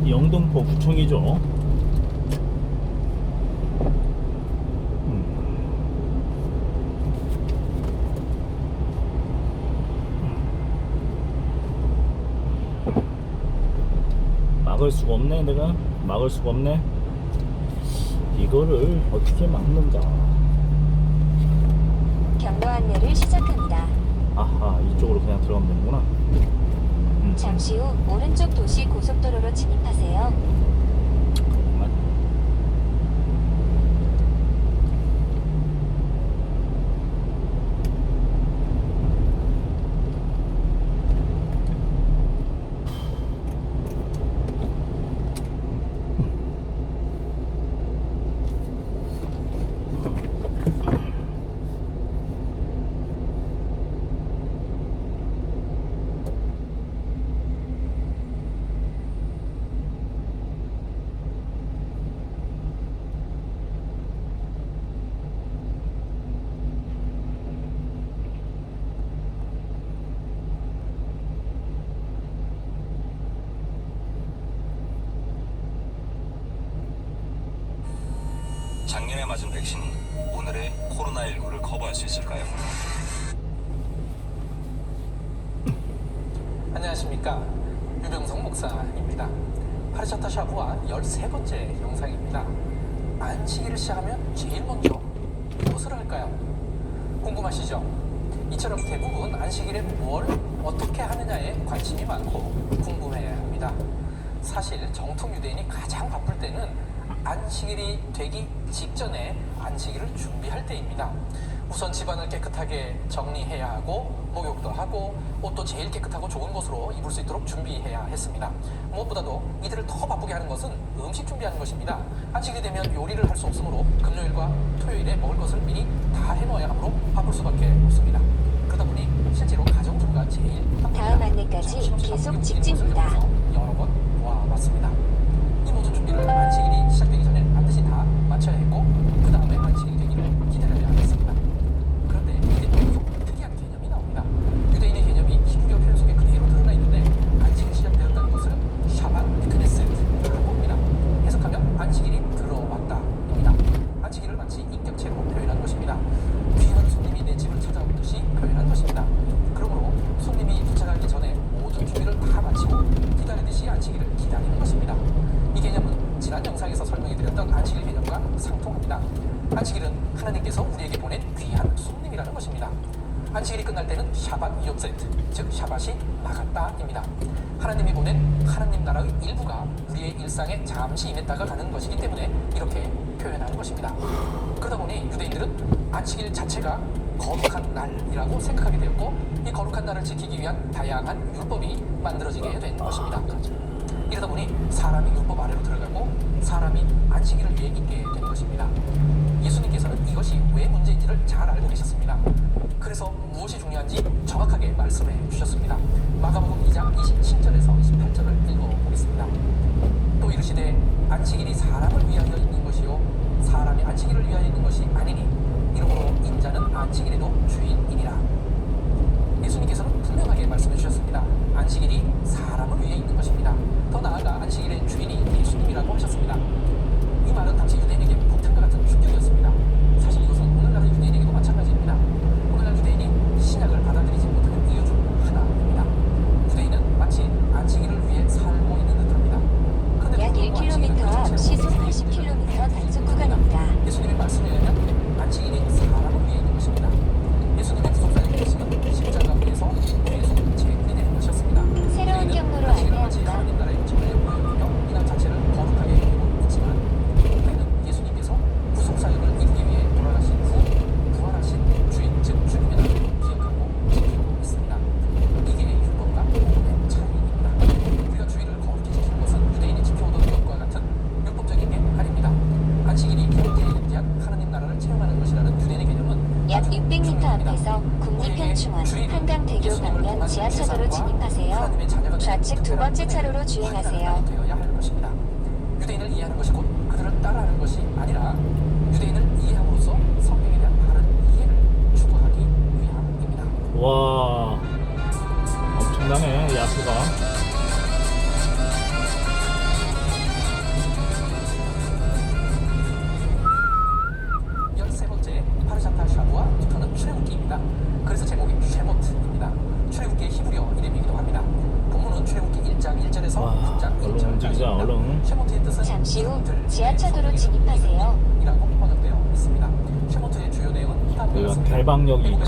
영등포 구청이죠. 막을 수가 없네. 내가 막을 수가 없네. 이거를 어떻게 막는가. 경로 안내를 시작합니다. 아하, 이쪽으로 그냥 들어가면 되는구나. 잠시 후 오른쪽 도시 고속도로로 진입하세요. 잠깐만. 작년에 맞은 백신이 오늘의 코로나19를 커버할 수 있을까요? 안녕하십니까. 유병성 목사입니다. 파르샤타 샤브와 13번째 영상입니다. 안식일을 시작하면 제일 먼저 무엇을 할까요? 궁금하시죠? 이처럼 대부분 안식일에 뭘 어떻게 하느냐에 관심이 많고 궁금해야 합니다. 사실 정통 유대인이 가장 바쁠 때는 안식일이 되기 직전에 안식일을 준비할 때입니다. 우선 집안을 깨끗하게 정리해야 하고 목욕도 하고 옷도 제일 깨끗하고 좋은 것으로 입을 수 있도록 준비해야 했습니다. 무엇보다도 이들을 더 바쁘게 하는 것은 음식 준비하는 것입니다. 안식일이 되면 요리를 할 수 없으므로 금요일과 토요일에 먹을 것을 미리 다 해놓아야 하므로 바쁠 수밖에 없습니다. 그러다 보니 실제로 가정주부가 제일 바쁩니다. 다음 안내까지 계속 직진입니다. 여러 번 보아봤습니다. 이 모든 준비를 안식일이 시작되기 전에 반드시 다 마쳐야 했고 그 다음에 안식일이 되기를 기다려야 했습니다. 그런데 이제 또 특이한 개념이 나옵니다. 유대인의 개념이 히브리어 표현 속에 그대로 드러나 있는데 안식일이 시작되었다는 것은 샤밧 니크네셋라고 합니다. 해석하면 안식일이 들어왔다입니다. 안식일을 마치 인격체로 표현한 것입니다. 귀한 손님이 내 집을 찾아오듯이 표현한 것입니다. 그러므로 손님이 도착하기 전에 모든 준비를 다 마치고 기다리듯이 안식일을 기다리는 것입니다. 이 개념은 지난 영상에서 설명해드렸던 안식일 개념과 상통합니다. 안식일은 하나님께서 우리에게 보낸 귀한 손님이라는 것입니다. 안식일이 끝날 때는 샤밧 요세트, 즉 샤밧이 나갔다입니다. 하나님이 보낸 하나님 나라의 일부가 우리의 일상에 잠시 임했다가 가는 것이기 때문에 이렇게 표현하는 것입니다. 그러다 보니 유대인들은 안식일 자체가 거룩한 날이라고 생각하게 되었고 이 거룩한 날을 지키기 위한 다양한 율법이 만들어지게 된 것입니다. 이러다 보니 사람이 율법 아래로 들어가고 사람이 안식일을 위해 있게 된 것입니다. 예수님께서는 이것이 왜 문제인지를 잘 알고 계셨습니다. 그래서 무엇이 중요한지 정확하게 말씀해 주셨습니다. 마가복음 2장 27절에서 28절을 읽어보겠습니다. 또 이르시되 안식일이 사람을 위하여 있는 것이요 사람이 안식일을 위하여 있는 것이 아니니 이러므로 인자는 안식일에도 주인이니라. 예수님께서는 분명하게 말씀해 주셨습니다. 안식일이 사람을 위해 있는 것입니다. 더 나아가 안식일의 주인이 예수님이라고 하셨습니다. 이 말은 당시 유대인에게 폭탄과 같은 충격이었습니다. 사실 이것은 오늘날 유대인에게도 마찬가지입니다. 오늘날 유대인이 신약을 받아들이지 못하는 이유 중 하나입니다. 유대인은 마치 안식일을 위해 살고 있는 듯합니다. 약 1km 앞 시속 80km 단속 구간입니다. 예수님의 말씀에 의하면 안식일이 사람을 위해 있는 것입니다. 예수님의 구속사역의 핵심은 십자가 위에서 죄속 제물이 되는 것이었습니다. 새로운 경로로 안내합니다. 하나님 나라의 전례로 여기며 이날 자체를 거룩하게 여기고 있지만 우리는 예수님께서 구속사역을 이루기 위해 돌아가신 후 부활하신 주인 즉 주님의 날을 기억하고 지키고 있습니다. 이게 율법과 복음의 차이입니다. 우리가 주일을 거룩히 지키는 것은 유대인이 지켜오던 것과 같은 율법적인 게 아닙니다. 안식일이 형태에 대한 하나님 나라를 체험하는 것이라는 유대인의 개념은 약 600m 앞에서 국립현충원 한강대교 방면 지하철도로 진입하세요. 좌측 두 번째 차로로 주행하세요. 되어야 할 것입니다. 유대인을 이해하는 것이 곧 그들을 따라하는 것이 아니라 유대인을 이해함으로써 성경에 대한 바른 이해를 추구하기 위함입니다. 와, 엄청나네 야수가. 움직이자, 얼른. 쉐몬트의 뜻은 잠시 후 이분들, 지하차도로 성인의 진입하세요. 이라고 번역되어 있습니다. 쉐몬트의 주요 내용은 여기가 다음과 같습니다. 결방역이 있죠.